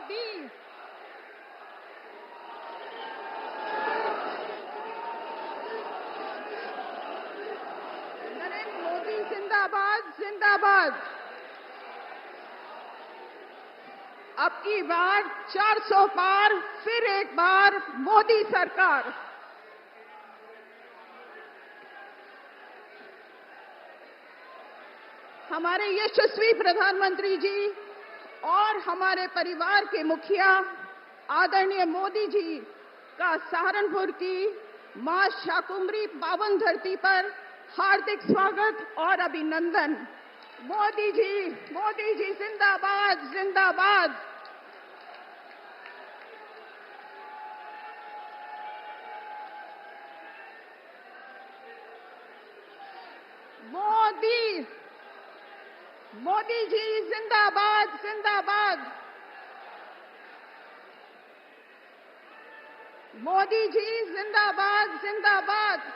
मोदी नरेंद्र मोदी जिंदाबाद जिंदाबाद। अब की बार 400 पार, फिर एक बार मोदी सरकार। हमारे यशस्वी प्रधानमंत्री जी और हमारे परिवार के मुखिया आदरणीय मोदी जी का सहारनपुर की मां शाकुंभरी पावन धरती पर हार्दिक स्वागत और अभिनंदन। मोदी जी जिंदाबाद जिंदाबाद। मोदी जी जिंदाबाद जिंदाबाद। मोदी जी जिंदाबाद जिंदाबाद।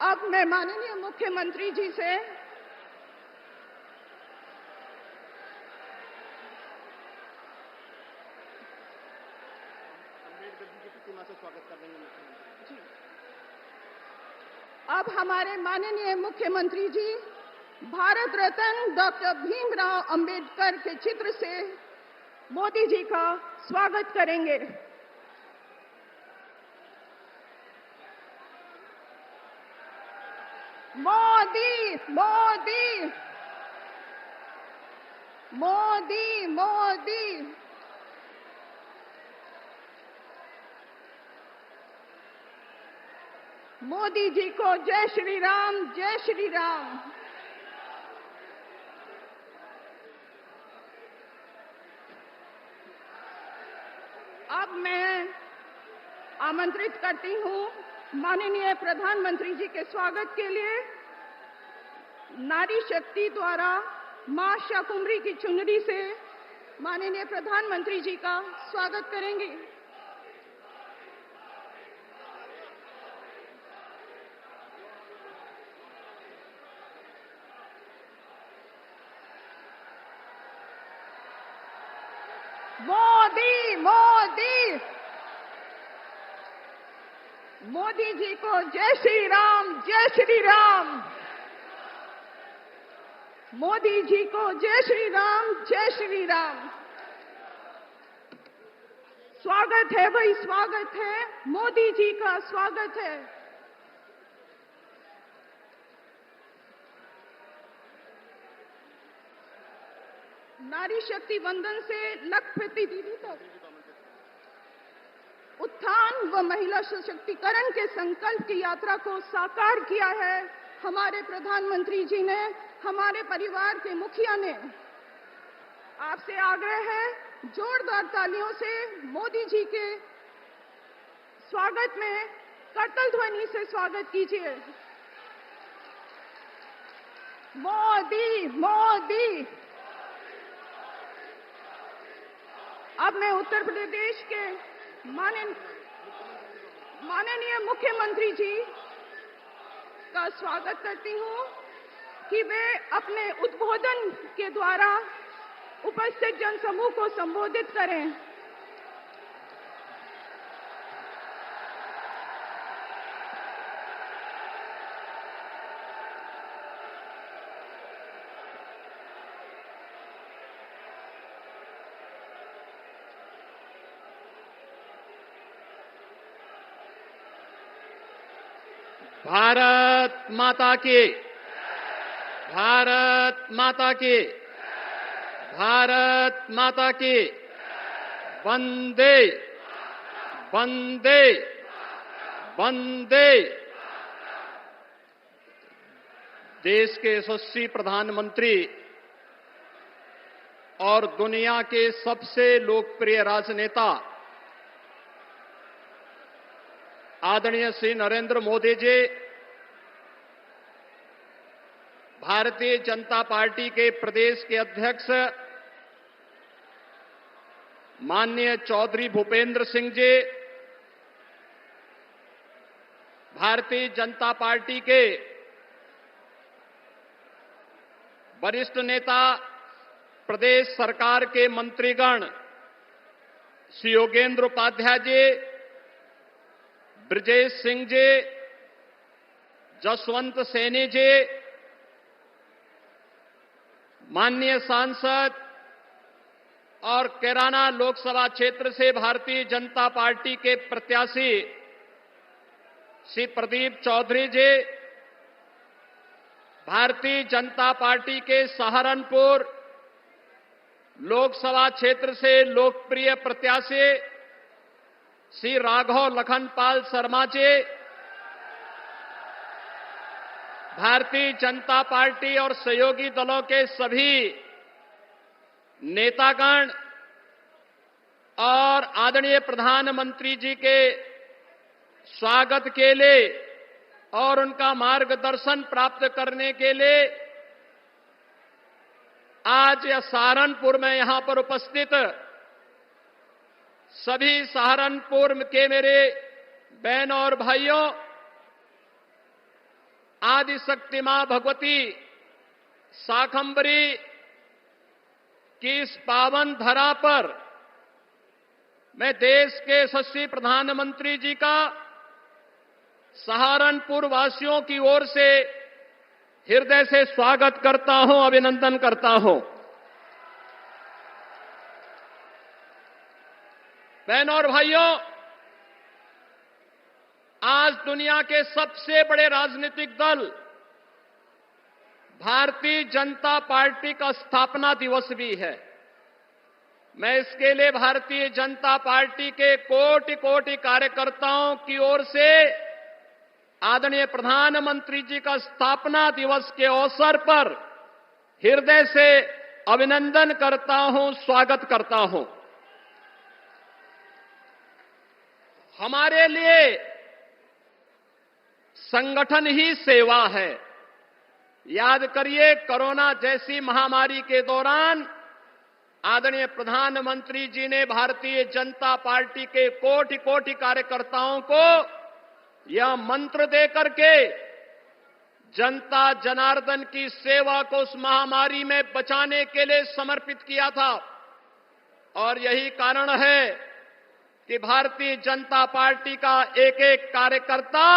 अब मैं माननीय मुख्यमंत्री जी से स्वागत कर देंगे मुख्यमंत्री जी। अब हमारे माननीय मुख्यमंत्री जी भारत रत्न डॉक्टर भीमराव अंबेडकर के चित्र से मोदी जी का स्वागत करेंगे। मोदी मोदी मोदी मोदी। मोदी जी को जय श्री राम जय श्री राम। अब मैं आमंत्रित करती हूं माननीय प्रधानमंत्री जी के स्वागत के लिए नारी शक्ति द्वारा मां शाकुंभरी की चुनरी से माननीय प्रधानमंत्री जी का स्वागत करेंगे। मोदी मोदी मोदी जी को जय श्री राम जय श्री राम। मोदी जी को जय श्री राम जय श्री राम। स्वागत है भाई स्वागत है, मोदी जी का स्वागत है। नारी शक्ति वंदन से लखपति दीदी तक उत्थान व महिला सशक्तिकरण के संकल्प की यात्रा को साकार किया है हमारे प्रधानमंत्री जी ने, हमारे परिवार के मुखिया ने। आपसे आग्रह है जोरदार तालियों से मोदी जी के स्वागत में करतल ध्वनि से स्वागत कीजिए। मोदी मोदी। अब मैं उत्तर प्रदेश के माननीय मुख्यमंत्री जी का स्वागत करती हूं कि वे अपने उद्बोधन के द्वारा उपस्थित जनसमूह को संबोधित करें। भारत माता की, भारत माता की, भारत माता की। वंदे वंदे वंदे। देश के यशस्वी प्रधानमंत्री और दुनिया के सबसे लोकप्रिय राजनेता आदरणीय श्री नरेंद्र मोदी जी भारतीय जनता पार्टी के प्रदेश के अध्यक्ष माननीय चौधरी भूपेंद्र सिंह जी, भारतीय जनता पार्टी के वरिष्ठ नेता प्रदेश सरकार के मंत्रीगण श्री योगेंद्र उपाध्याय जी, ब्रजेश सिंह जी, जसवंत सैनी जी, माननीय सांसद और कैराना लोकसभा क्षेत्र से भारतीय जनता पार्टी के प्रत्याशी श्री प्रदीप चौधरी जी, भारतीय जनता पार्टी के सहारनपुर लोकसभा क्षेत्र से लोकप्रिय प्रत्याशी श्री राघव लखनपाल शर्मा जी, भारतीय जनता पार्टी और सहयोगी दलों के सभी नेतागण और आदरणीय प्रधानमंत्री जी के स्वागत के लिए और उनका मार्गदर्शन प्राप्त करने के लिए आज सहारनपुर में यहां पर उपस्थित सभी सहारनपुर के मेरे बहनों और भाइयों, आदिशक्ति मां भगवती शाकंभरी की इस पावन धरा पर मैं देश के यशस्वी प्रधानमंत्री जी का सहारनपुर वासियों की ओर से हृदय से स्वागत करता हूं, अभिनंदन करता हूं। बहनों और भाइयों, आज दुनिया के सबसे बड़े राजनीतिक दल भारतीय जनता पार्टी का स्थापना दिवस भी है। मैं इसके लिए भारतीय जनता पार्टी के कोटि कोटि कार्यकर्ताओं की ओर से आदरणीय प्रधानमंत्री जी का स्थापना दिवस के अवसर पर हृदय से अभिनंदन करता हूं, स्वागत करता हूं। हमारे लिए संगठन ही सेवा है। याद करिए, कोरोना जैसी महामारी के दौरान आदरणीय प्रधानमंत्री जी ने भारतीय जनता पार्टी के कोटि कोटि कार्यकर्ताओं को यह मंत्र देकर के जनता जनार्दन की सेवा को उस महामारी में बचाने के लिए समर्पित किया था। और यही कारण है कि भारतीय जनता पार्टी का एक एक कार्यकर्ता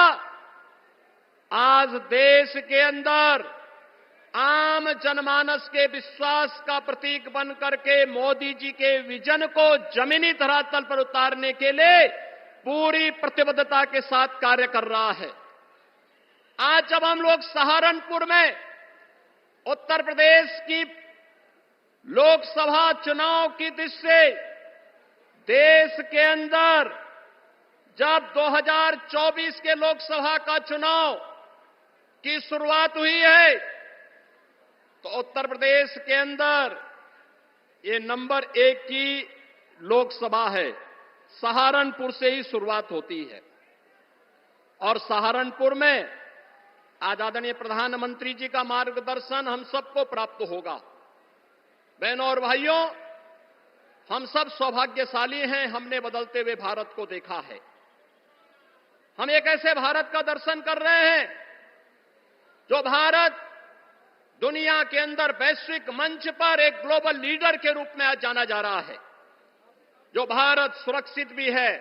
आज देश के अंदर आम जनमानस के विश्वास का प्रतीक बनकर के मोदी जी के विजन को जमीनी धरातल पर उतारने के लिए पूरी प्रतिबद्धता के साथ कार्य कर रहा है। आज जब हम लोग सहारनपुर में उत्तर प्रदेश की लोकसभा चुनाव की दृष्टि से देश के अंदर जब 2024 के लोकसभा का चुनाव की शुरुआत हुई है, तो उत्तर प्रदेश के अंदर ये नंबर 1 की लोकसभा है। सहारनपुर से ही शुरुआत होती है और सहारनपुर में आज आदरणीय प्रधानमंत्री जी का मार्गदर्शन हम सबको प्राप्त होगा। बहनों और भाइयों, हम सब सौभाग्यशाली हैं, हमने बदलते हुए भारत को देखा है। हम एक ऐसे भारत का दर्शन कर रहे हैं जो भारत दुनिया के अंदर वैश्विक मंच पर एक ग्लोबल लीडर के रूप में आज जाना जा रहा है। जो भारत सुरक्षित भी है,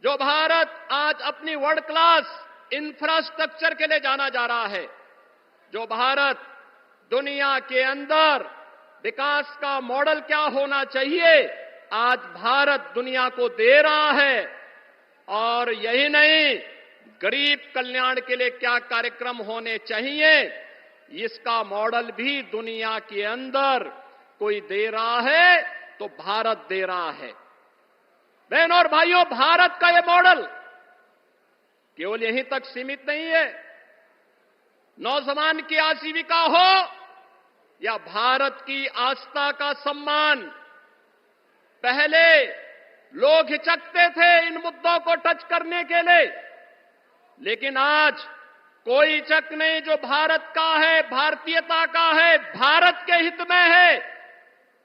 जो भारत आज अपनी वर्ल्ड क्लास इंफ्रास्ट्रक्चर के लिए जाना जा रहा है, जो भारत दुनिया के अंदर विकास का मॉडल क्या होना चाहिए, आज भारत दुनिया को दे रहा है। और यही नहीं, गरीब कल्याण के लिए क्या कार्यक्रम होने चाहिए, इसका मॉडल भी दुनिया के अंदर कोई दे रहा है तो भारत दे रहा है। बहनों और भाइयों, भारत का यह मॉडल केवल यहीं तक सीमित नहीं है। नौजवान की आजीविका हो या भारत की आस्था का सम्मान, पहले लोग हिचकते थे इन मुद्दों को टच करने के लिए, लेकिन आज कोई हिचक नहीं। जो भारत का है, भारतीयता का है, भारत के हित में है,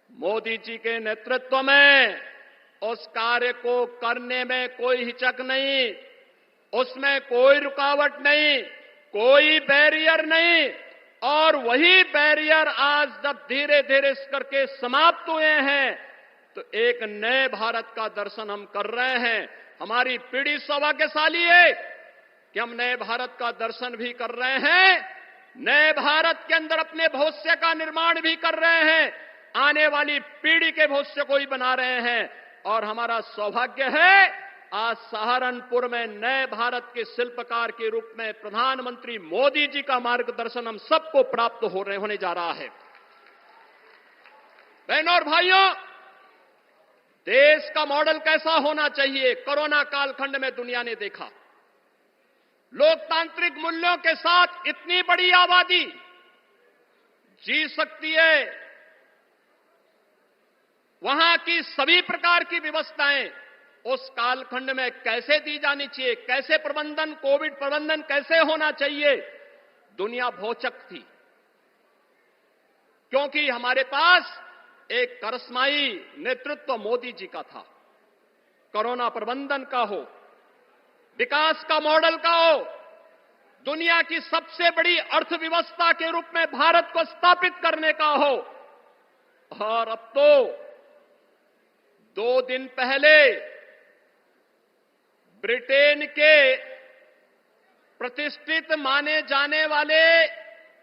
मोदी जी के नेतृत्व में उस कार्य को करने में कोई हिचक नहीं, उसमें कोई रुकावट नहीं, कोई बैरियर नहीं। और वही बैरियर आज जब धीरे धीरे इस करके समाप्त हुए हैं तो एक नए भारत का दर्शन हम कर रहे हैं। हमारी पीढ़ी सौभाग्यशाली है कि हम नए भारत का दर्शन भी कर रहे हैं, नए भारत के अंदर अपने भविष्य का निर्माण भी कर रहे हैं, आने वाली पीढ़ी के भविष्य को ही बना रहे हैं। और हमारा सौभाग्य है आज सहारनपुर में नए भारत के शिल्पकार के रूप में प्रधानमंत्री मोदी जी का मार्गदर्शन हम सबको प्राप्त होने जा रहा है। बहनों और भाइयों, देश का मॉडल कैसा होना चाहिए, कोरोना कालखंड में दुनिया ने देखा। लोकतांत्रिक मूल्यों के साथ इतनी बड़ी आबादी जी सकती है, वहां की सभी प्रकार की व्यवस्थाएं उस कालखंड में कैसे दी जानी चाहिए, कैसे प्रबंधन, कोविड प्रबंधन कैसे होना चाहिए, दुनिया भौचक थी। क्योंकि हमारे पास एक करिश्माई नेतृत्व मोदी जी का था। कोरोना प्रबंधन का हो, विकास का मॉडल का हो, दुनिया की सबसे बड़ी अर्थव्यवस्था के रूप में भारत को स्थापित करने का हो। और अब तो 2 दिन पहले ब्रिटेन के प्रतिष्ठित माने जाने वाले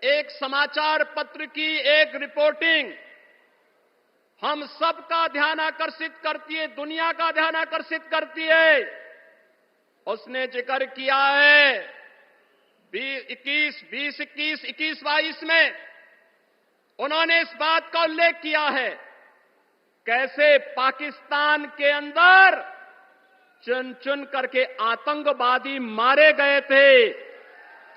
एक समाचार पत्र की एक रिपोर्टिंग हम सबका ध्यान आकर्षित करती है, दुनिया का ध्यान आकर्षित करती है। उसने जिक्र किया है 2021-22 में उन्होंने इस बात का उल्लेख किया है कैसे पाकिस्तान के अंदर चुन चुन करके आतंकवादी मारे गए थे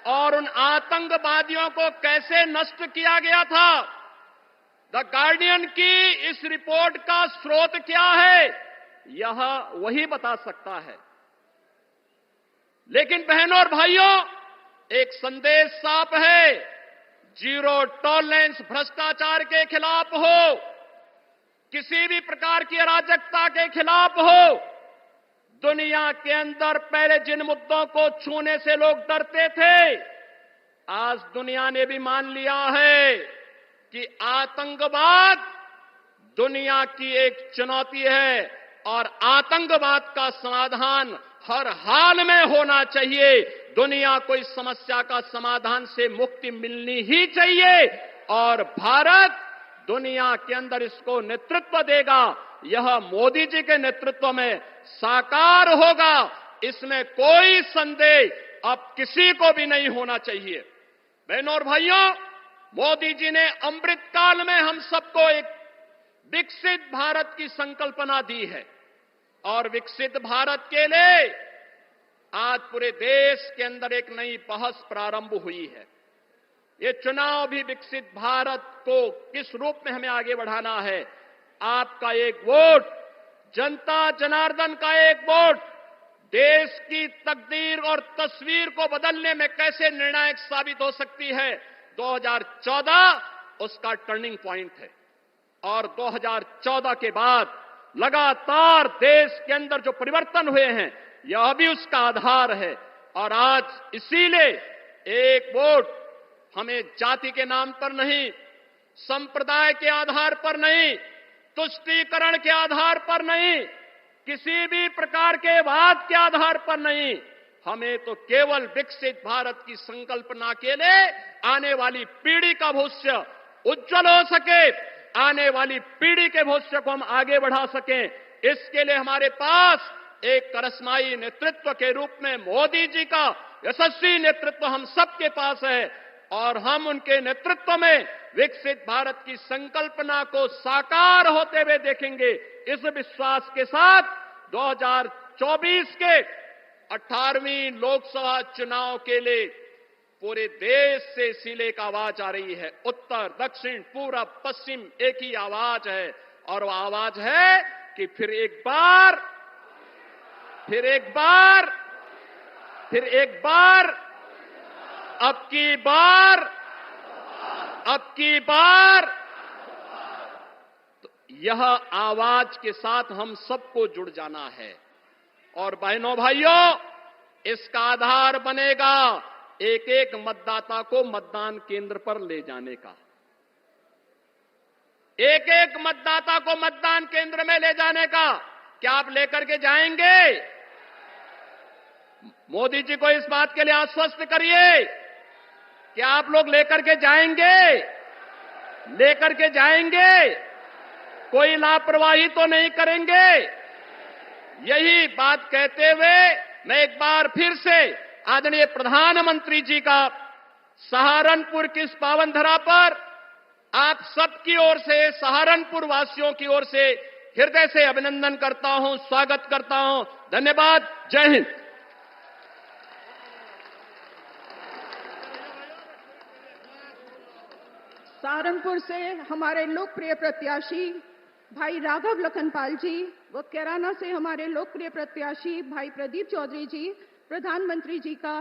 और उन आतंकवादियों को कैसे नष्ट किया गया था। द गार्डियन की इस रिपोर्ट का स्रोत क्या है, यह वही बता सकता है। लेकिन बहनों और भाइयों, एक संदेश साफ है, जीरो टॉलरेंस भ्रष्टाचार के खिलाफ हो, किसी भी प्रकार की अराजकता के खिलाफ हो। दुनिया के अंदर पहले जिन मुद्दों को छूने से लोग डरते थे, आज दुनिया ने भी मान लिया है कि आतंकवाद दुनिया की एक चुनौती है और आतंकवाद का समाधान हर हाल में होना चाहिए। दुनिया को इस समस्या का समाधान से मुक्ति मिलनी ही चाहिए और भारत दुनिया के अंदर इसको नेतृत्व देगा। यह मोदी जी के नेतृत्व में साकार होगा, इसमें कोई संदेह अब किसी को भी नहीं होना चाहिए। बहनों और भाइयों, मोदी जी ने अमृत काल में हम सबको एक विकसित भारत की संकल्पना दी है और विकसित भारत के लिए आज पूरे देश के अंदर एक नई बहस प्रारंभ हुई है। ये चुनाव भी विकसित भारत को किस रूप में हमें आगे बढ़ाना है। आपका एक वोट, जनता जनार्दन का एक वोट देश की तकदीर और तस्वीर को बदलने में कैसे निर्णायक साबित हो सकती है। 2014 उसका टर्निंग पॉइंट है और 2014 के बाद लगातार देश के अंदर जो परिवर्तन हुए हैं, यह भी उसका आधार है। और आज इसीलिए एक वोट हमें जाति के नाम पर नहीं, संप्रदाय के आधार पर नहीं, तुष्टीकरण के आधार पर नहीं, किसी भी प्रकार के वाद के आधार पर नहीं, हमें तो केवल विकसित भारत की संकल्पना के लिए आने वाली पीढ़ी का भविष्य उज्जवल हो सके, आने वाली पीढ़ी के भविष्य को हम आगे बढ़ा सकें, इसके लिए हमारे पास एक करिश्माई नेतृत्व के रूप में मोदी जी का यशस्वी नेतृत्व हम सबके पास है और हम उनके नेतृत्व में विकसित भारत की संकल्पना को साकार होते हुए देखेंगे। इस विश्वास के साथ 2024 के 18वीं लोकसभा चुनाव के लिए पूरे देश से इसीलिए एक आवाज आ रही है। उत्तर, दक्षिण, पूरब, पश्चिम एक ही आवाज है और वह आवाज है कि फिर एक बार अब की बार तो यह आवाज के साथ हम सबको जुड़ जाना है। और बहनों भाइयों, इसका आधार बनेगा एक एक मतदाता को मतदान केंद्र पर ले जाने का, एक एक मतदाता को मतदान केंद्र में ले जाने का। क्या आप लेकर के जाएंगे? मोदी जी को इस बात के लिए आश्वस्त करिए कि आप लोग लेकर के जाएंगे, लेकर के जाएंगे, कोई लापरवाही तो नहीं करेंगे। यही बात कहते हुए मैं एक बार फिर से आदरणीय प्रधानमंत्री जी का सहारनपुर की इस पावन धरा पर आप सबकी ओर से, सहारनपुर वासियों की ओर से हृदय से अभिनंदन करता हूं, स्वागत करता हूं। धन्यवाद। जय हिंद। सहारनपुर से हमारे लोकप्रिय प्रत्याशी भाई राघव लखनपाल जी व कैराना से हमारे लोकप्रिय प्रत्याशी भाई प्रदीप चौधरी जी प्रधानमंत्री जी का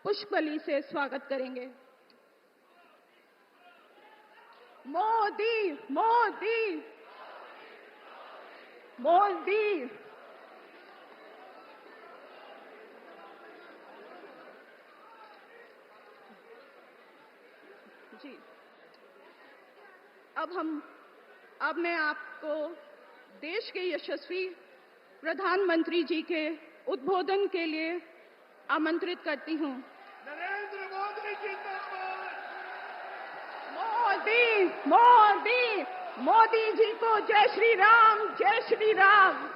पुष्पबली से स्वागत करेंगे। मोदी मोदी मोदी। जी, अब मैं आपको देश के यशस्वी प्रधानमंत्री जी के उद्बोधन के लिए आमंत्रित करती हूं। नरेंद्र मोदी जिंदाबाद। मोदी मोदी मोदी जी को जय श्री राम, जय श्री राम।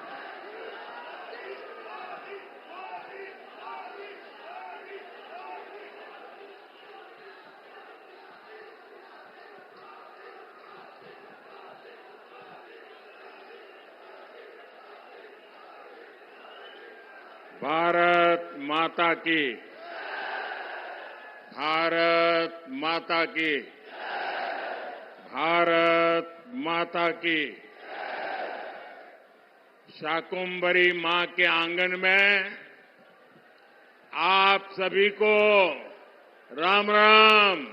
भारत माता की, भारत माता की, भारत माता की। शाकुंभरी मां के आंगन में आप सभी को राम राम।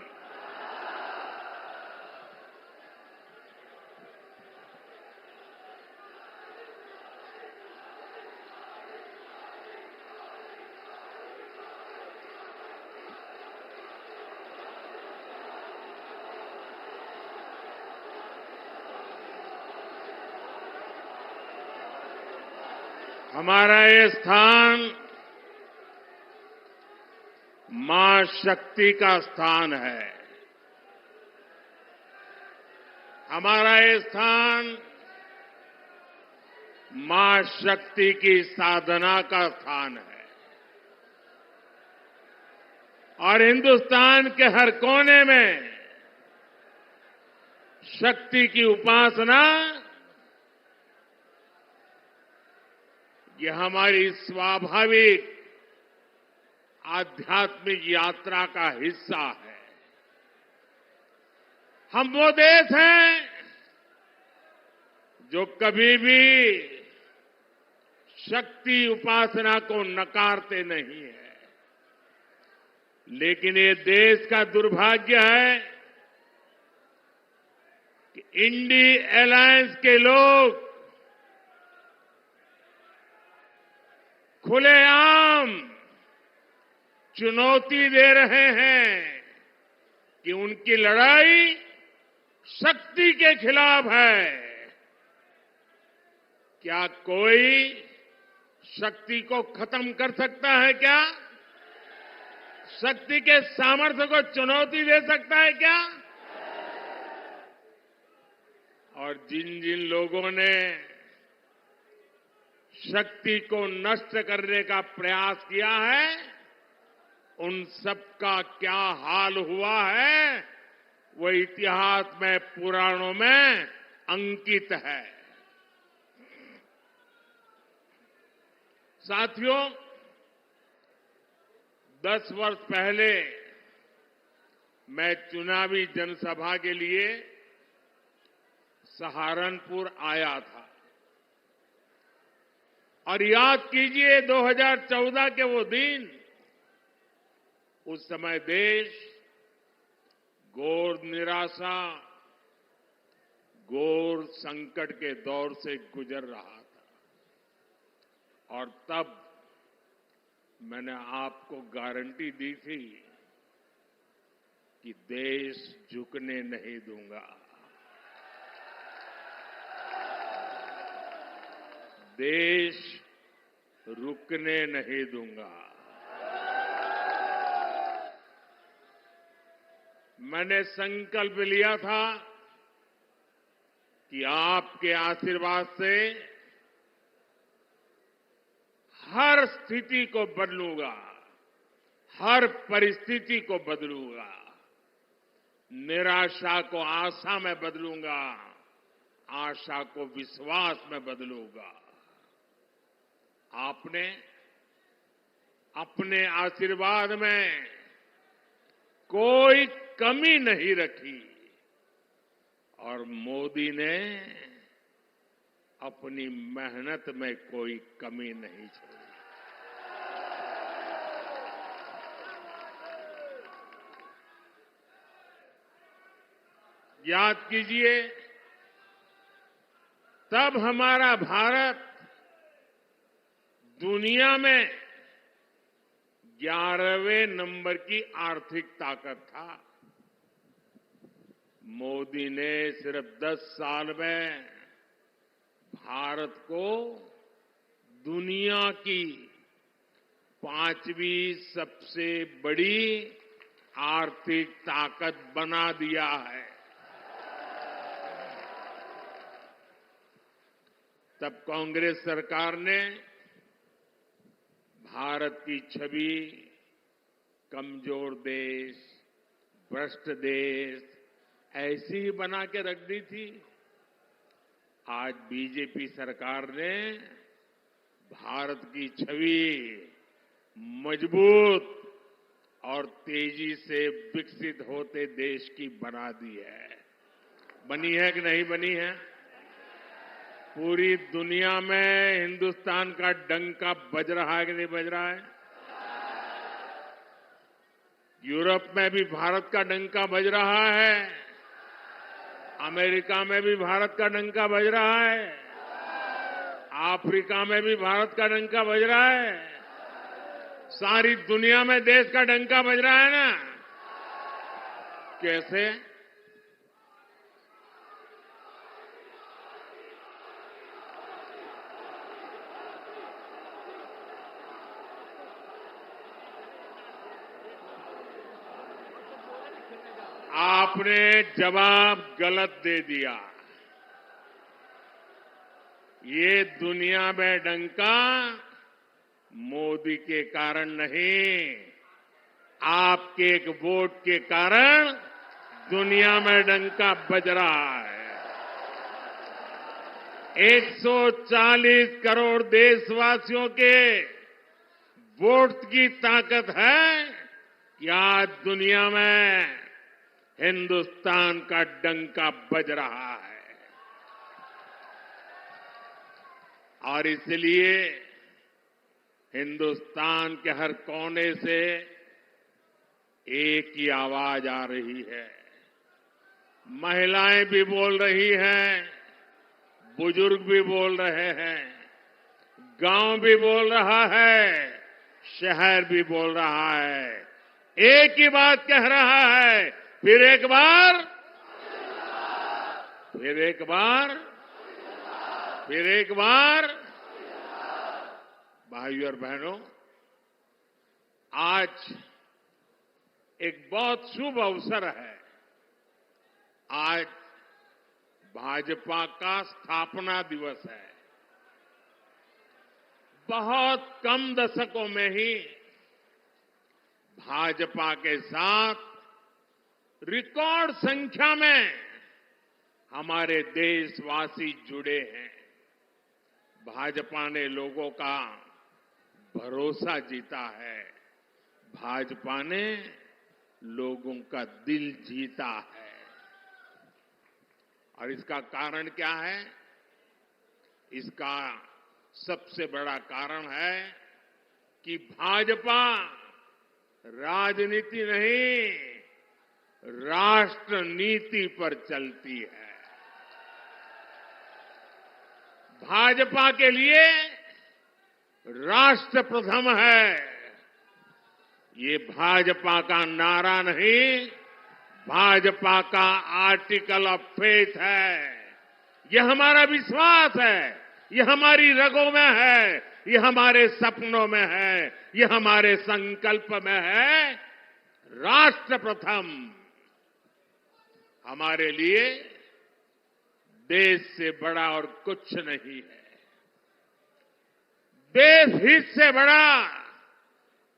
हमारा ये स्थान मां शक्ति का स्थान है। हमारा ये स्थान मां शक्ति की साधना का स्थान है और हिंदुस्तान के हर कोने में शक्ति की उपासना ये हमारी स्वाभाविक आध्यात्मिक यात्रा का हिस्सा है। हम वो देश हैं जो कभी भी शक्ति उपासना को नकारते नहीं है, लेकिन ये देश का दुर्भाग्य है कि इंडी अलायंस के लोग खुलेआम चुनौती दे रहे हैं कि उनकी लड़ाई शक्ति के खिलाफ है। क्या कोई शक्ति को खत्म कर सकता है? क्या शक्ति के सामर्थ्य को चुनौती दे सकता है? क्या? और जिन जिन लोगों ने शक्ति को नष्ट करने का प्रयास किया है, उन सबका क्या हाल हुआ है वो इतिहास में, पुराणों में अंकित है। साथियों, 10 वर्ष पहले मैं चुनावी जनसभा के लिए सहारनपुर आया था और याद कीजिए 2014 के वो दिन, उस समय देश घोर निराशा, घोर संकट के दौर से गुजर रहा था और तब मैंने आपको गारंटी दी थी कि देश झुकने नहीं दूंगा। देश रुकने नहीं दूंगा। मैंने संकल्प लिया था कि आपके आशीर्वाद से हर स्थिति को बदलूंगा, हर परिस्थिति को बदलूंगा, निराशा को आशा में बदलूंगा, आशा को विश्वास में बदलूंगा। आपने अपने आशीर्वाद में कोई कमी नहीं रखी और मोदी ने अपनी मेहनत में कोई कमी नहीं छोड़ी। याद कीजिए, तब हमारा भारत दुनिया में 11वें नंबर की आर्थिक ताकत था। मोदी ने सिर्फ 10 साल में भारत को दुनिया की 5वीं सबसे बड़ी आर्थिक ताकत बना दिया है। तब कांग्रेस सरकार ने भारत की छवि कमजोर देश, भ्रष्ट देश ऐसी ही बना के रख दी थी। आज बीजेपी सरकार ने भारत की छवि मजबूत और तेजी से विकसित होते देश की बना दी है। बनी है कि नहीं बनी है? पूरी दुनिया में हिंदुस्तान का डंका बज रहा है कि नहीं बज रहा है? यूरोप में भी भारत का डंका बज रहा है, अमेरिका में भी भारत का डंका बज रहा है, अफ्रीका में भी भारत का डंका बज रहा है, सारी दुनिया में देश का डंका बज रहा है ना। कैसे? आपने जवाब गलत दे दिया। ये दुनिया में डंका मोदी के कारण नहीं, आपके एक वोट के कारण दुनिया में डंका बज रहा है। 140 करोड़ देशवासियों के वोट की ताकत है कि आज दुनिया में हिंदुस्तान का डंका बज रहा है। और इसलिए हिंदुस्तान के हर कोने से एक ही आवाज आ रही है। महिलाएं भी बोल रही हैं, बुजुर्ग भी बोल रहे हैं, गांव भी बोल रहा है, शहर भी बोल रहा है। एक ही बात कह रहा है, फिर एक बार, फिर एक बार, फिर एक बार। भाइयों और बहनों, आज एक बहुत शुभ अवसर है। आज भाजपा का स्थापना दिवस है। बहुत कम दशकों में ही भाजपा के साथ रिकॉर्ड संख्या में हमारे देशवासी जुड़े हैं। भाजपा ने लोगों का भरोसा जीता है। भाजपा ने लोगों का दिल जीता है। और इसका कारण क्या है? इसका सबसे बड़ा कारण है कि भाजपा राजनीति नहीं, राष्ट्र नीति पर चलती है। भाजपा के लिए राष्ट्र प्रथम है। ये भाजपा का नारा नहीं, भाजपा का आर्टिकल ऑफ फेथ है, यह हमारा विश्वास है, यह हमारी रगों में है, यह हमारे सपनों में है, यह हमारे संकल्प में है। राष्ट्र प्रथम हमारे लिए देश से बड़ा और कुछ नहीं है। देश हित से बड़ा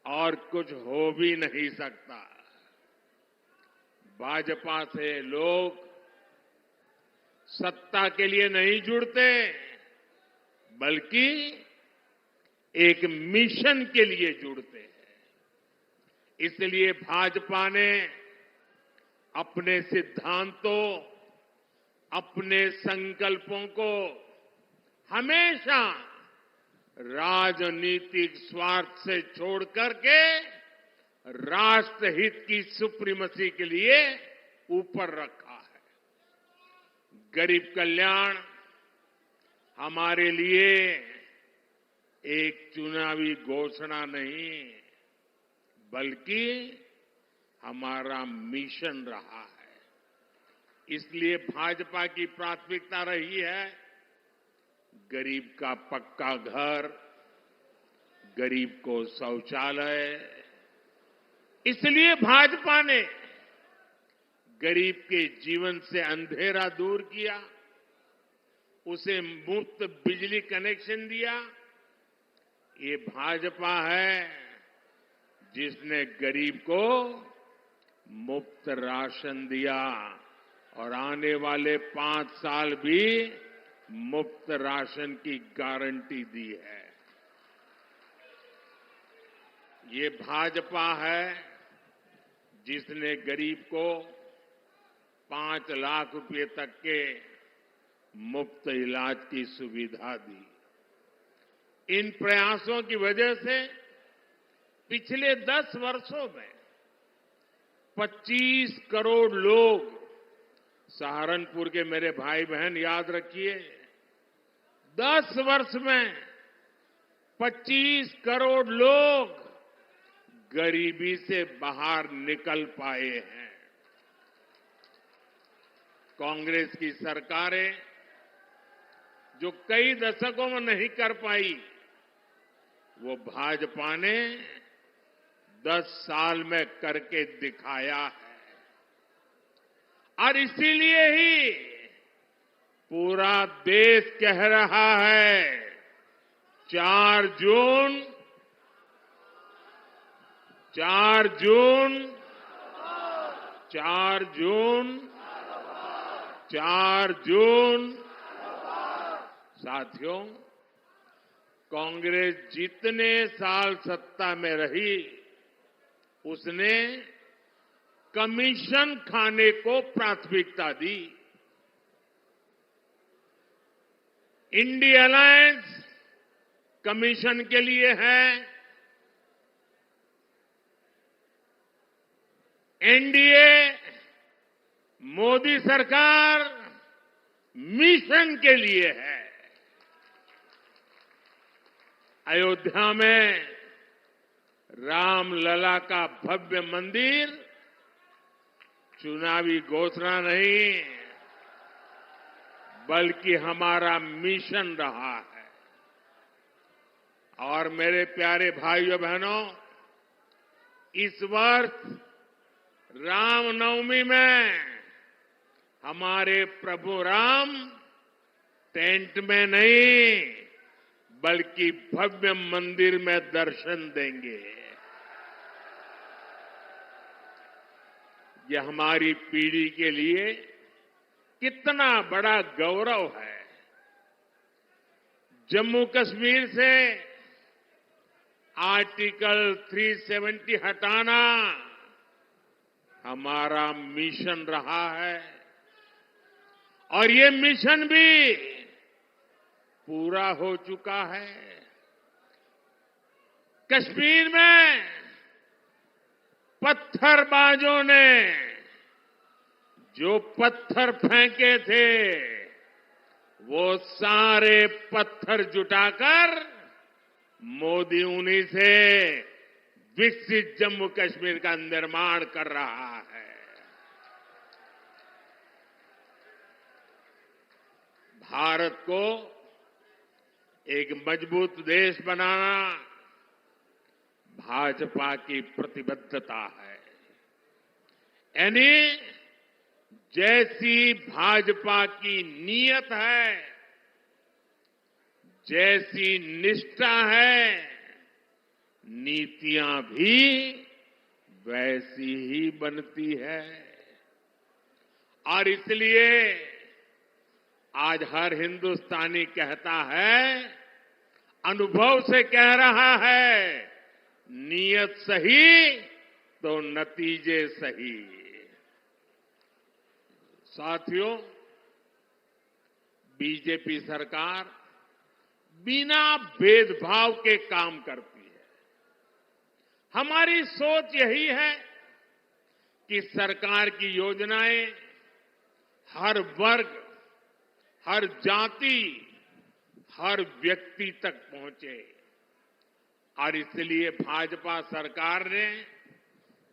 और कुछ हो भी नहीं सकता। भाजपा से लोग सत्ता के लिए नहीं जुड़ते, बल्कि एक मिशन के लिए जुड़ते हैं। इसलिए भाजपा ने अपने सिद्धांतों, अपने संकल्पों को हमेशा राजनीतिक स्वार्थ से छोड़ करके राष्ट्रहित की सुप्रीमेसी के लिए ऊपर रखा है। गरीब कल्याण हमारे लिए एक चुनावी घोषणा नहीं, बल्कि हमारा मिशन रहा है। इसलिए भाजपा की प्राथमिकता रही है गरीब का पक्का घर, गरीब को शौचालय। इसलिए भाजपा ने गरीब के जीवन से अंधेरा दूर किया, उसे मुफ्त बिजली कनेक्शन दिया। ये भाजपा है जिसने गरीब को मुफ्त राशन दिया और आने वाले 5 साल भी मुफ्त राशन की गारंटी दी है। ये भाजपा है जिसने गरीब को 5 लाख रुपए तक के मुफ्त इलाज की सुविधा दी। इन प्रयासों की वजह से पिछले 10 वर्षों में 25 करोड़ लोग, सहारनपुर के मेरे भाई बहन याद रखिए, 10 वर्ष में 25 करोड़ लोग गरीबी से बाहर निकल पाए हैं। कांग्रेस की सरकारें जो कई दशकों में नहीं कर पाई, वो भाजपा ने 10 साल में करके दिखाया है। और इसीलिए ही पूरा देश कह रहा है 4 जून 4 जून 4 जून 4 जून। साथियों, कांग्रेस जितने साल सत्ता में रही, उसने कमीशन खाने को प्राथमिकता दी। इंडिया अलायंस कमीशन के लिए है, एनडीए मोदी सरकार मिशन के लिए है। अयोध्या में रामलला का भव्य मंदिर चुनावी घोषणा नहीं, बल्कि हमारा मिशन रहा है। और मेरे प्यारे भाइयों बहनों, इस वर्ष रामनवमी में हमारे प्रभु राम टेंट में नहीं, बल्कि भव्य मंदिर में दर्शन देंगे। यह हमारी पीढ़ी के लिए कितना बड़ा गौरव है। जम्मू कश्मीर से आर्टिकल 370 हटाना हमारा मिशन रहा है, और ये मिशन भी पूरा हो चुका है। कश्मीर में पत्थरबाजों ने जो पत्थर फेंके थे, वो सारे पत्थर जुटाकर मोदी उन्हीं से विकसित जम्मू कश्मीर का निर्माण कर रहा है। भारत को एक मजबूत देश बनाना भाजपा की प्रतिबद्धता है। यानी जैसी भाजपा की नीयत है, जैसी निष्ठा है, नीतियां भी वैसी ही बनती है। और इसलिए आज हर हिंदुस्तानी कहता है, अनुभव से कह रहा है, नीयत सही तो नतीजे सही। साथियों, बीजेपी सरकार बिना भेदभाव के काम करती है। हमारी सोच यही है कि सरकार की योजनाएं हर वर्ग, हर जाति, हर व्यक्ति तक पहुंचे। और इसलिए भाजपा सरकार ने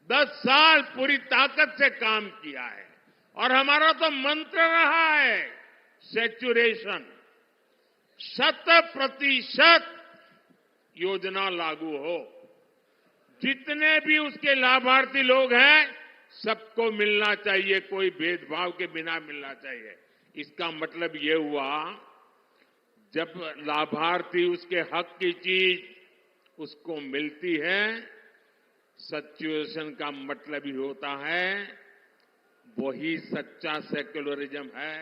10 साल पूरी ताकत से काम किया है। और हमारा तो मंत्र रहा है सैचुरेशन, 100% योजना लागू हो। जितने भी उसके लाभार्थी लोग हैं, सबको मिलना चाहिए, कोई भेदभाव के बिना मिलना चाहिए। इसका मतलब ये हुआ, जब लाभार्थी उसके हक की चीज उसको मिलती है, सैचुरेशन का मतलब ही होता है वही सच्चा सेक्युलरिज्म है,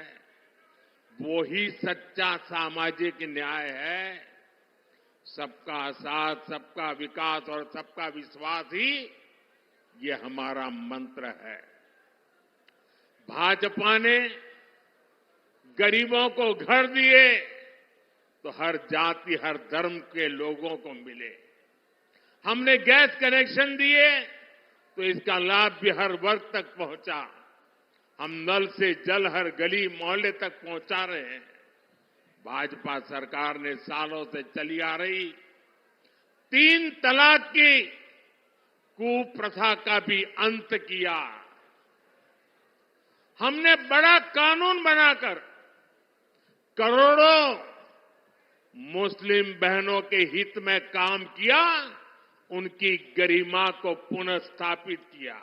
वही सच्चा सामाजिक न्याय है। सबका साथ, सबका विकास और सबका विश्वास ही ये हमारा मंत्र है। भाजपा ने गरीबों को घर दिए तो हर जाति, हर धर्म के लोगों को मिले। हमने गैस कनेक्शन दिए तो इसका लाभ भी हर वर्ग तक पहुंचा। हम नल से जल हर गली मोहल्ले तक पहुंचा रहे हैं। भाजपा सरकार ने सालों से चली आ रही 3 तलाक की कुप्रथा का भी अंत किया। हमने बड़ा कानून बनाकर करोड़ों मुस्लिम बहनों के हित में काम किया, उनकी गरिमा को पुनः स्थापित किया।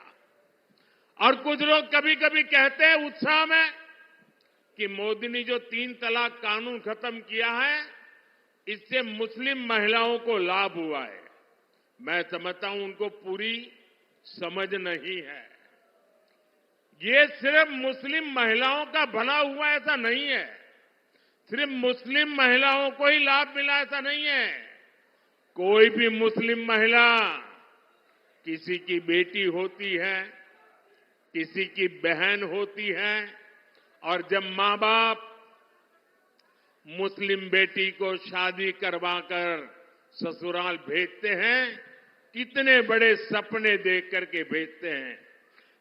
और कुछ लोग कभी कभी कहते हैं उत्साह में कि मोदी ने जो 3 तलाक कानून खत्म किया है, इससे मुस्लिम महिलाओं को लाभ हुआ है। मैं समझता हूं उनको पूरी समझ नहीं है। ये सिर्फ मुस्लिम महिलाओं का भला हुआ ऐसा नहीं है, सिर्फ मुस्लिम महिलाओं को ही लाभ मिला ऐसा नहीं है। कोई भी मुस्लिम महिला किसी की बेटी होती है, किसी की बहन होती है, और जब मां बाप मुस्लिम बेटी को शादी करवाकर ससुराल भेजते हैं, कितने बड़े सपने देख करके भेजते हैं,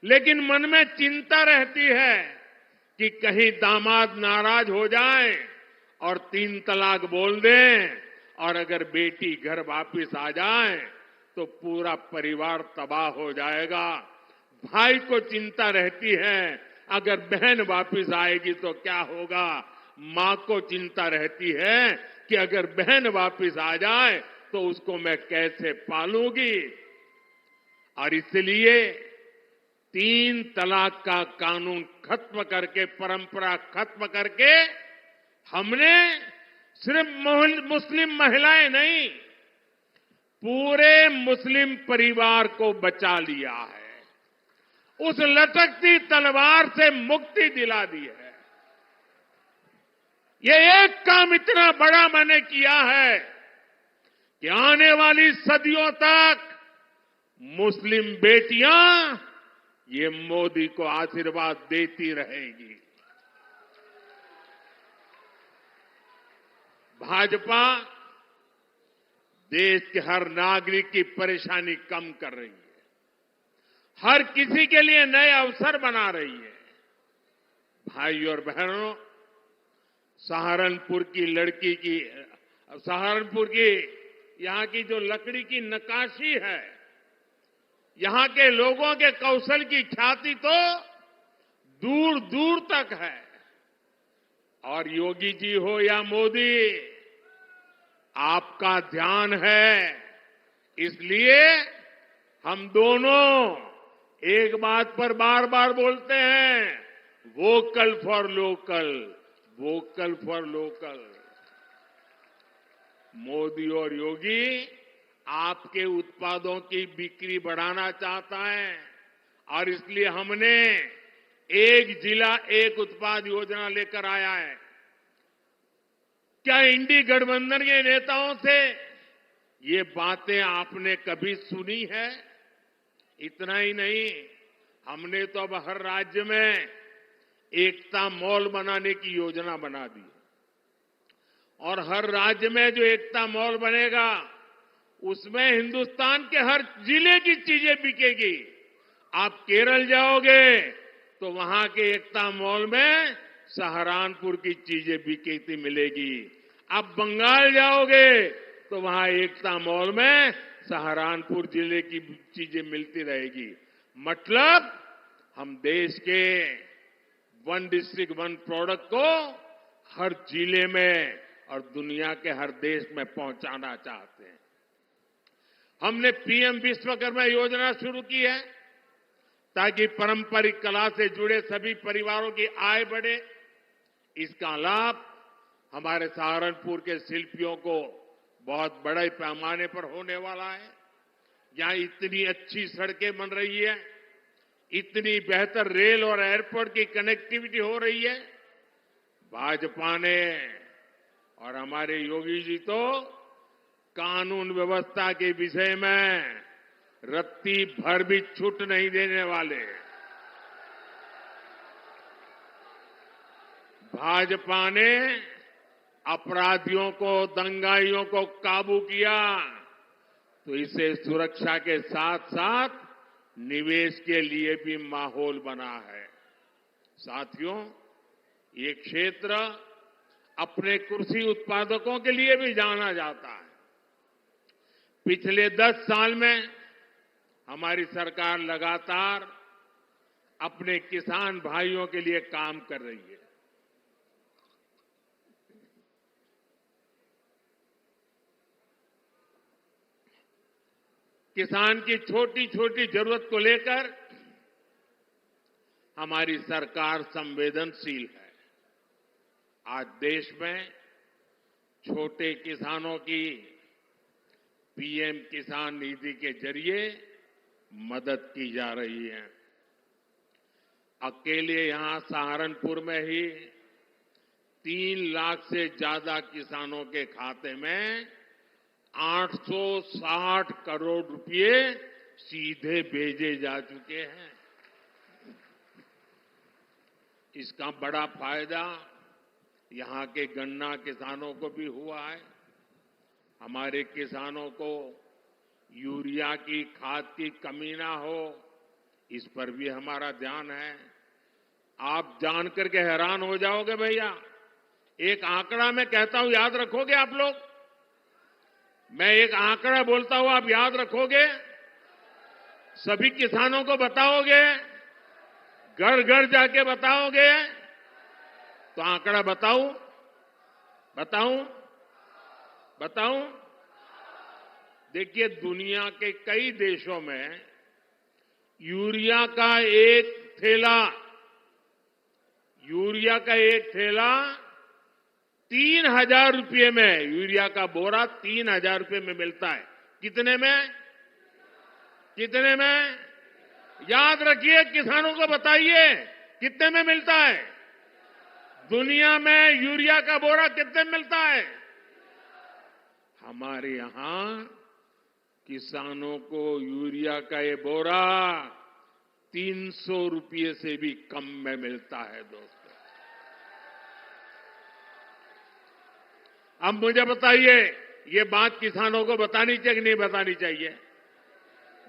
लेकिन मन में चिंता रहती है कि कहीं दामाद नाराज हो जाए और 3 तलाक बोल दें, और अगर बेटी घर वापिस आ जाए तो पूरा परिवार तबाह हो जाएगा। भाई को चिंता रहती है, अगर बहन वापिस आएगी तो क्या होगा। मां को चिंता रहती है कि अगर बहन वापिस आ जाए तो उसको मैं कैसे पालूंगी। और इसलिए 3 तलाक का कानून खत्म करके, परंपरा खत्म करके, हमने सिर्फ मुस्लिम महिलाएं नहीं, पूरे मुस्लिम परिवार को बचा लिया है। उस लटकती तलवार से मुक्ति दिला दी है। ये एक काम इतना बड़ा मैंने किया है कि आने वाली सदियों तक मुस्लिम बेटियां ये मोदी को आशीर्वाद देती रहेगी। भाजपा देश के हर नागरिक की परेशानी कम कर रही है, हर किसी के लिए नए अवसर बना रही है। भाई और बहनों, सहारनपुर की लड़की की, सहारनपुर की यहां की जो लकड़ी की नक्काशी है, यहां के लोगों के कौशल की ख्याति तो दूर दूर तक है। और योगी जी हो या मोदी, आपका ध्यान है, इसलिए हम दोनों एक बात पर बार बार बोलते हैं, vocal for local, vocal for local. Modi और योगी आपके उत्पादों की बिक्री बढ़ाना चाहता है और इसलिए हमने एक जिला एक उत्पाद योजना लेकर आया है। क्या इंडी गठबंधन के नेताओं से ये बातें आपने कभी सुनी है? इतना ही नहीं, हमने तो अब हर राज्य में एकता मॉल बनाने की योजना बना दी और हर राज्य में जो एकता मॉल बनेगा उसमें हिंदुस्तान के हर जिले की चीजें बिकेगी। आप केरल जाओगे तो वहां के एकता मॉल में सहारनपुर की चीजें बिकती मिलेगी। आप बंगाल जाओगे तो वहां एकता मॉल में सहारनपुर जिले की चीजें मिलती रहेगी। मतलब हम देश के वन डिस्ट्रिक्ट वन प्रोडक्ट को हर जिले में और दुनिया के हर देश में पहुंचाना चाहते हैं। हमने पीएम विश्वकर्मा योजना शुरू की है ताकि पारंपरिक कला से जुड़े सभी परिवारों की आय बढ़े। इसका लाभ हमारे सहारनपुर के शिल्पियों को बहुत बड़े पैमाने पर होने वाला है। यहां इतनी अच्छी सड़कें बन रही है, इतनी बेहतर रेल और एयरपोर्ट की कनेक्टिविटी हो रही है। भाजपा ने और हमारे योगी जी तो कानून व्यवस्था के विषय में रत्ती भर भी छूट नहीं देने वाले। भाजपा ने अपराधियों को, दंगाइयों को काबू किया तो इसे सुरक्षा के साथ साथ निवेश के लिए भी माहौल बना है। साथियों, ये क्षेत्र अपने कृषि उत्पादकों के लिए भी जाना जाता है। पिछले 10 साल में हमारी सरकार लगातार अपने किसान भाइयों के लिए काम कर रही है। किसान की छोटी छोटी जरूरत को लेकर हमारी सरकार संवेदनशील है। आज देश में छोटे किसानों की पीएम किसान निधि के जरिए मदद की जा रही है। अकेले यहां सहारनपुर में ही 3 लाख से ज्यादा किसानों के खाते में 860 करोड़ रुपए सीधे भेजे जा चुके हैं। इसका बड़ा फायदा यहां के गन्ना किसानों को भी हुआ है। हमारे किसानों को यूरिया की खाद की कमी ना हो, इस पर भी हमारा ध्यान है। आप जानकर के हैरान हो जाओगे भैया, एक आंकड़ा मैं कहता हूं, याद रखोगे आप लोग? मैं एक आंकड़ा बोलता हूं, आप याद रखोगे? सभी किसानों को बताओगे? घर घर जाके बताओगे? तो आंकड़ा बताऊं? देखिए, दुनिया के कई देशों में यूरिया का एक थैला 3,000 रुपये में, यूरिया का बोरा 3,000 रुपये में मिलता है। कितने में? याद रखिए, किसानों को बताइए कितने में मिलता है। दुनिया में यूरिया का बोरा कितने में मिलता है? हमारे यहां किसानों को यूरिया का ये बोरा 300 रुपये से भी कम में मिलता है। दोस्तों, अब मुझे बताइए, ये बात किसानों को बतानी चाहिए कि नहीं बतानी चाहिए?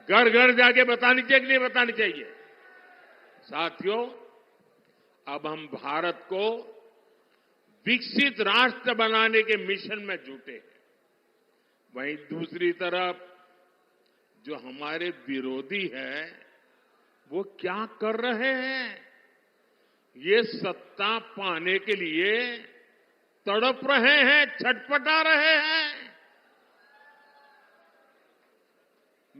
घर घर जाके बतानी चाहिए कि नहीं बतानी चाहिए? साथियों, अब हम भारत को विकसित राष्ट्र बनाने के मिशन में जुटे हैं। वहीं दूसरी तरफ जो हमारे विरोधी हैं, वो क्या कर रहे हैं? ये सत्ता पाने के लिए तड़प रहे हैं, छटपटा रहे हैं।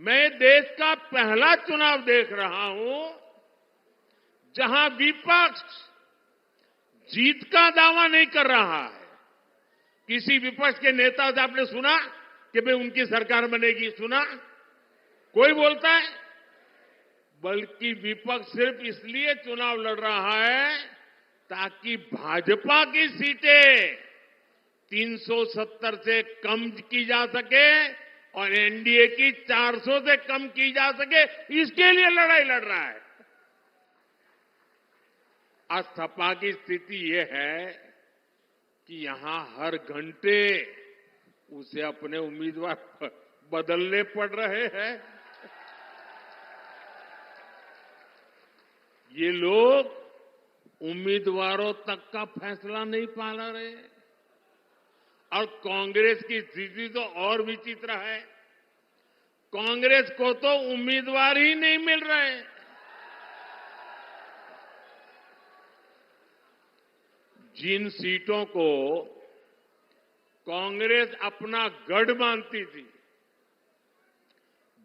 मैं देश का पहला चुनाव देख रहा हूं जहां विपक्ष जीत का दावा नहीं कर रहा है। किसी विपक्ष के नेता से आपने सुना कि भाई उनकी सरकार बनेगी? सुना? कोई बोलता है? बल्कि विपक्ष सिर्फ इसलिए चुनाव लड़ रहा है ताकि भाजपा की सीटें 370 से कम की जा सके और एनडीए की 400 से कम की जा सके, इसके लिए लड़ाई लड़ रहा है। आज सपा की स्थिति यह है कि यहां हर घंटे उसे अपने उम्मीदवार बदलने पड़ रहे हैं। ये लोग उम्मीदवारों तक का फैसला नहीं पाला रहे। और कांग्रेस की स्थिति तो और विचित्र है। कांग्रेस को तो उम्मीदवार ही नहीं मिल रहे। जिन सीटों को कांग्रेस अपना गढ़ मानती थी,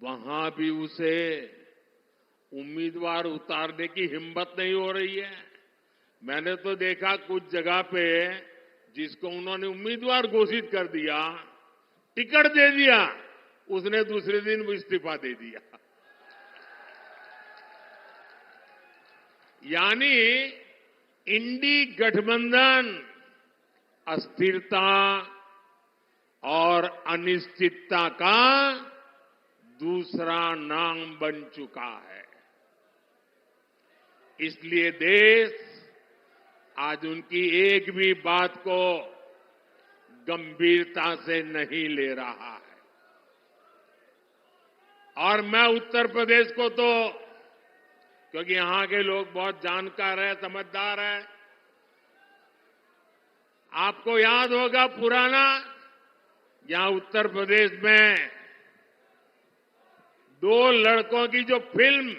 वहां भी उसे उम्मीदवार उतारने की हिम्मत नहीं हो रही है। मैंने तो देखा कुछ जगह पे जिसको उन्होंने उम्मीदवार घोषित कर दिया, टिकट दे दिया, उसने दूसरे दिन इस्तीफा दे दिया। यानी इंडी गठबंधन अस्थिरता और अनिश्चितता का दूसरा नाम बन चुका है। इसलिए देश आज उनकी एक भी बात को गंभीरता से नहीं ले रहा है। और मैं उत्तर प्रदेश को तो, क्योंकि यहां के लोग बहुत जानकार हैं, समझदार हैं, आपको याद होगा पुराना, यहां उत्तर प्रदेश में 2 लड़कों की जो फिल्म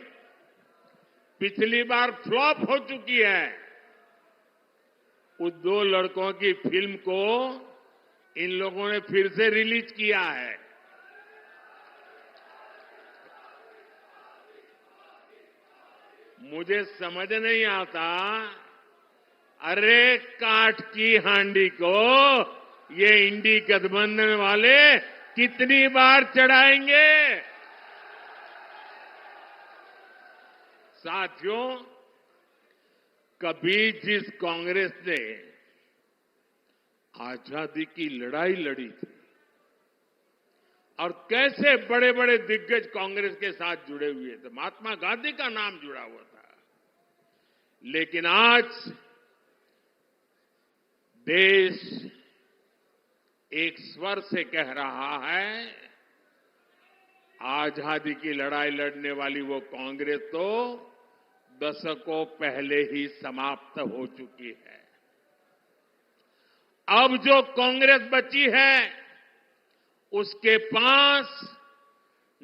पिछली बार फ्लॉप हो चुकी है, उस 2 लड़कों की फिल्म को इन लोगों ने फिर से रिलीज किया है। मुझे समझ नहीं आता, अरे काठ की हांडी को ये इंडी गठबंधन वाले कितनी बार चढ़ाएंगे? साथियों, कभी जिस कांग्रेस ने आजादी की लड़ाई लड़ी थी और कैसे बड़े बड़े दिग्गज कांग्रेस के साथ जुड़े हुए थे, महात्मा गांधी का नाम जुड़ा हुआ था, लेकिन आज देश एक स्वर से कह रहा है, आजादी की लड़ाई लड़ने वाली वो कांग्रेस तो दशकों पहले ही समाप्त हो चुकी है। अब जो कांग्रेस बची है, उसके पास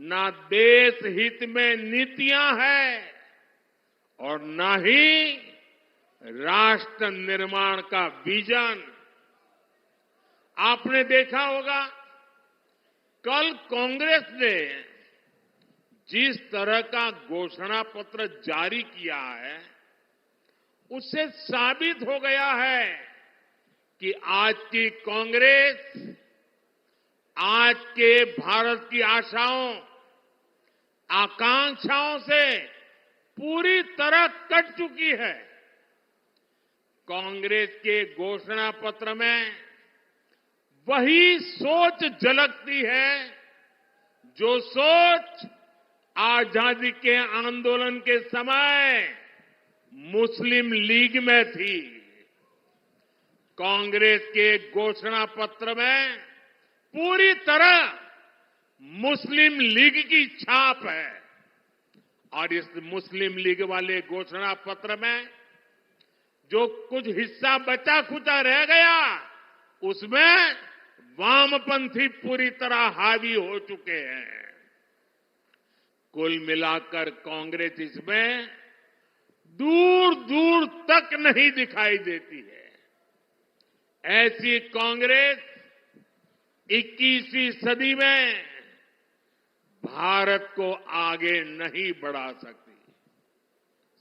ना देश हित में नीतियां हैं और ना ही राष्ट्र निर्माण का विजन। आपने देखा होगा, कल कांग्रेस ने जिस तरह का घोषणा पत्र जारी किया है, उससे साबित हो गया है कि आज की कांग्रेस आज के भारत की आशाओं, आकांक्षाओं से पूरी तरह कट चुकी है। कांग्रेस के घोषणा पत्र में वही सोच झलकती है जो सोच आजादी के आंदोलन के समय मुस्लिम लीग में थी। कांग्रेस के घोषणा पत्र में पूरी तरह मुस्लिम लीग की छाप है और इस मुस्लिम लीग वाले घोषणा पत्र में जो कुछ हिस्सा बचा खुचा रह गया, उसमें वामपंथी पूरी तरह हावी हो चुके हैं। कुल मिलाकर कांग्रेस इसमें दूर दूर तक नहीं दिखाई देती है। ऐसी कांग्रेस 21वीं सदी में भारत को आगे नहीं बढ़ा सकती।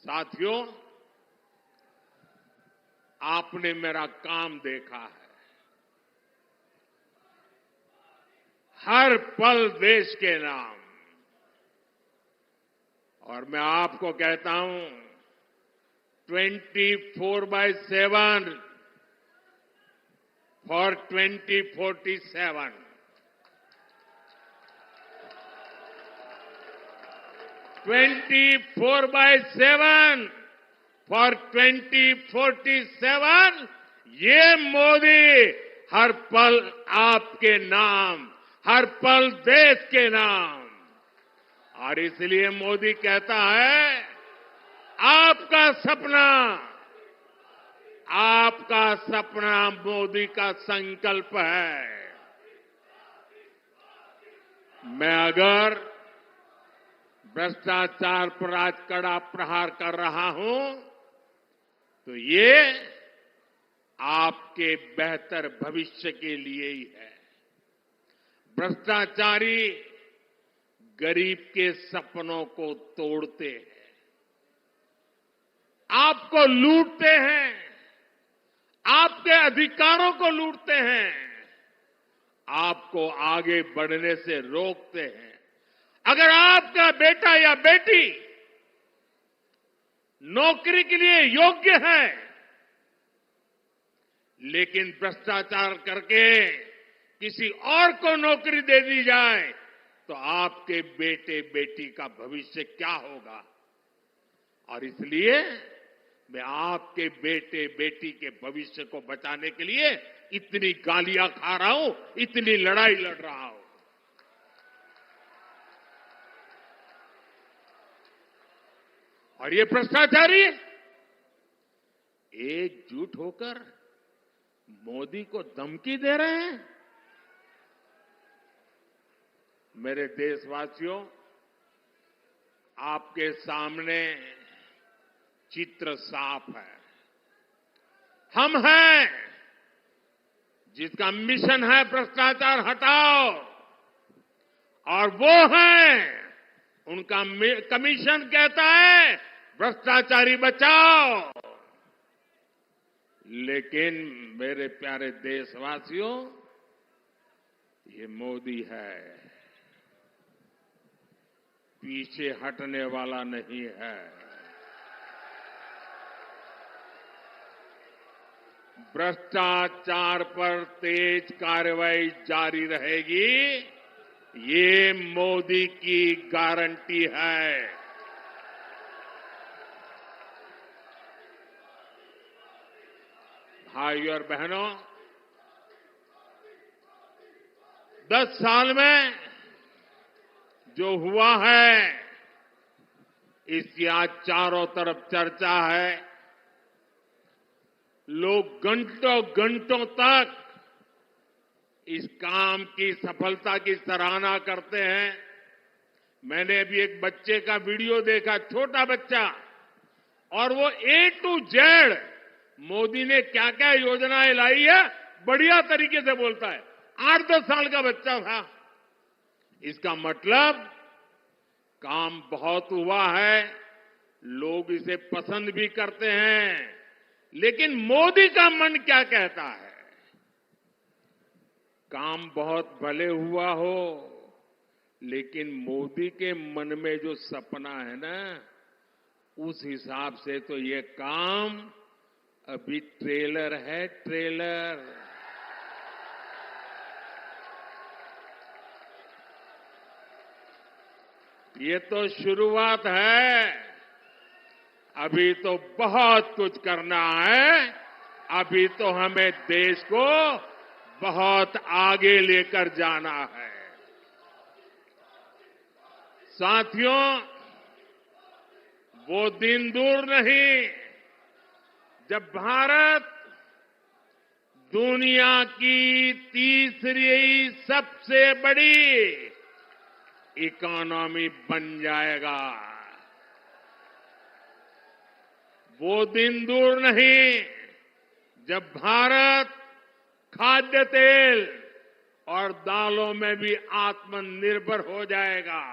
साथियों, आपने मेरा काम देखा है। हर पल देश के नाम, और मैं आपको कहता हूं 24/7 फॉर 2047। 24/7 फॉर 2047। ये मोदी हर पल आपके नाम, हर पल देश के नाम। और इसलिए मोदी कहता है, आपका सपना मोदी का संकल्प है। मैं अगर भ्रष्टाचार पर आज कड़ा प्रहार कर रहा हूं, तो ये आपके बेहतर भविष्य के लिए ही है। भ्रष्टाचारी गरीब के सपनों को तोड़ते हैं, आपको लूटते हैं, आपके अधिकारों को लूटते हैं, आपको आगे बढ़ने से रोकते हैं। अगर आपका बेटा या बेटी नौकरी के लिए योग्य है, लेकिन भ्रष्टाचार करके किसी और को नौकरी दे दी जाए, तो आपके बेटे बेटी का भविष्य क्या होगा? और इसलिए मैं आपके बेटे बेटी के भविष्य को बचाने के लिए इतनी गालियां खा रहा हूं, इतनी लड़ाई लड़ रहा हूं। और ये भ्रष्टाचारी एकजुट होकर मोदी को धमकी दे रहे हैं। मेरे देशवासियों, आपके सामने चित्र साफ है। हम हैं जिसका मिशन है भ्रष्टाचार हटाओ, और वो हैं उनका कमीशन कहता है भ्रष्टाचारी बचाओ। लेकिन मेरे प्यारे देशवासियों, ये मोदी है, पीछे हटने वाला नहीं है। भ्रष्टाचार पर तेज कार्रवाई जारी रहेगी, ये मोदी की गारंटी है। भाइयों और बहनों, 10 साल में जो हुआ है, इसकी आज चारों तरफ चर्चा है। लोग घंटों घंटों तक इस काम की सफलता की सराहना करते हैं। मैंने अभी एक बच्चे का वीडियो देखा, छोटा बच्चा, और वो A to Z मोदी ने क्या क्या योजनाएं लाई है बढ़िया तरीके से बोलता है। 8-10 साल का बच्चा था। इसका मतलब काम बहुत हुआ है, लोग इसे पसंद भी करते हैं। लेकिन मोदी का मन क्या कहता है? काम बहुत भले हुआ हो, लेकिन मोदी के मन में जो सपना है ना, उस हिसाब से तो ये काम अभी ट्रेलर है, ट्रेलर। ये तो शुरुआत है, अभी तो बहुत कुछ करना है। अभी तो हमें देश को बहुत आगे लेकर जाना है। साथियों, वो दिन दूर नहीं जब भारत दुनिया की तीसरी सबसे बड़ी इकोनॉमी बन जाएगा। वो दिन दूर नहीं जब भारत खाद्य तेल और दालों में भी आत्मनिर्भर हो जाएगा।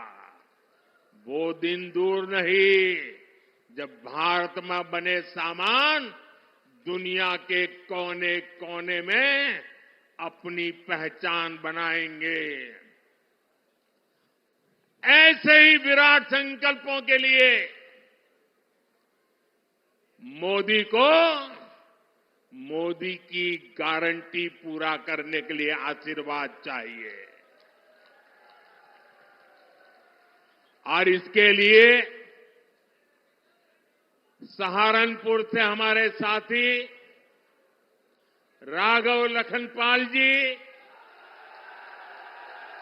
वो दिन दूर नहीं जब भारत में बने सामान दुनिया के कोने कोने में अपनी पहचान बनाएंगे। ऐसे ही विराट संकल्पों के लिए मोदी की गारंटी पूरा करने के लिए आशीर्वाद चाहिए। और इसके लिए सहारनपुर से हमारे साथी राघव लखनपाल जी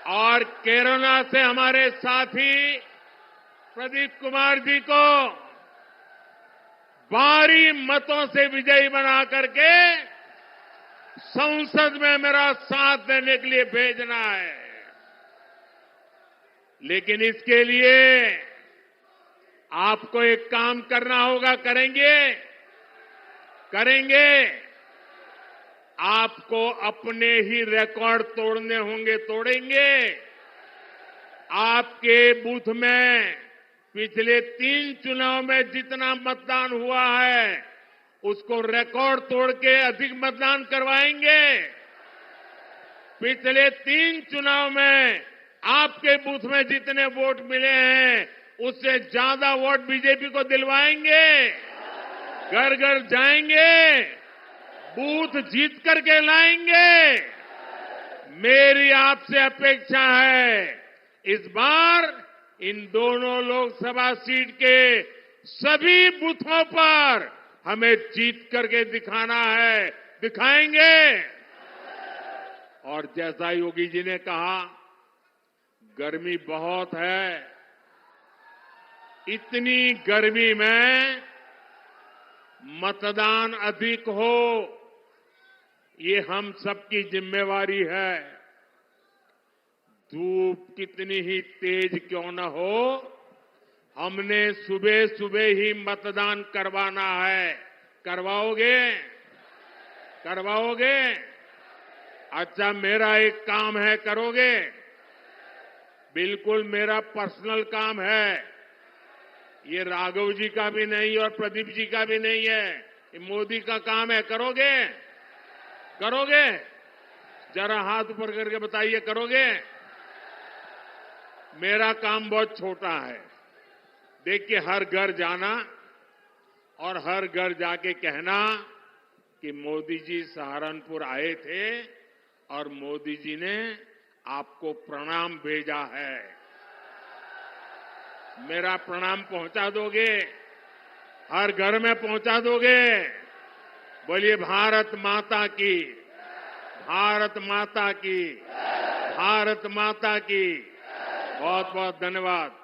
और केरला से हमारे साथी प्रदीप कुमार जी को भारी मतों से विजयी बना करके संसद में मेरा साथ देने के लिए भेजना है। लेकिन इसके लिए आपको एक काम करना होगा। करेंगे। आपको अपने ही रिकॉर्ड तोड़ने होंगे, तोड़ेंगे। आपके बूथ में पिछले 3 चुनाव में जितना मतदान हुआ है उसको रिकॉर्ड तोड़ के अधिक मतदान करवाएंगे। पिछले 3 चुनाव में आपके बूथ में जितने वोट मिले हैं उससे ज्यादा वोट बीजेपी को दिलवाएंगे। घर घर जाएंगे, बूथ जीत करके लाएंगे। मेरी आपसे अपेक्षा है इस बार इन दोनों लोकसभा सीट के सभी बूथों पर हमें जीत करके दिखाना है, दिखाएंगे। और जैसा योगी जी ने कहा, गर्मी बहुत है। इतनी गर्मी में मतदान अधिक हो, ये हम सबकी जिम्मेवारी है। धूप कितनी ही तेज क्यों न हो, हमने सुबह सुबह ही मतदान करवाना है। करवाओगे? अच्छा, मेरा एक काम है, करोगे? बिल्कुल मेरा पर्सनल काम है। ये राघव जी का भी नहीं और प्रदीप जी का भी नहीं है, ये मोदी का काम है। करोगे? जरा हाथ ऊपर करके बताइए, करोगे? मेरा काम बहुत छोटा है। देखिए, हर घर जाना और हर घर जाके कहना कि मोदी जी सहारनपुर आए थे और मोदी जी ने आपको प्रणाम भेजा है। मेरा प्रणाम पहुंचा दोगे? हर घर में पहुंचा दोगे? बोलिए भारत माता की, भारत माता की, भारत माता की। बहुत बहुत धन्यवाद।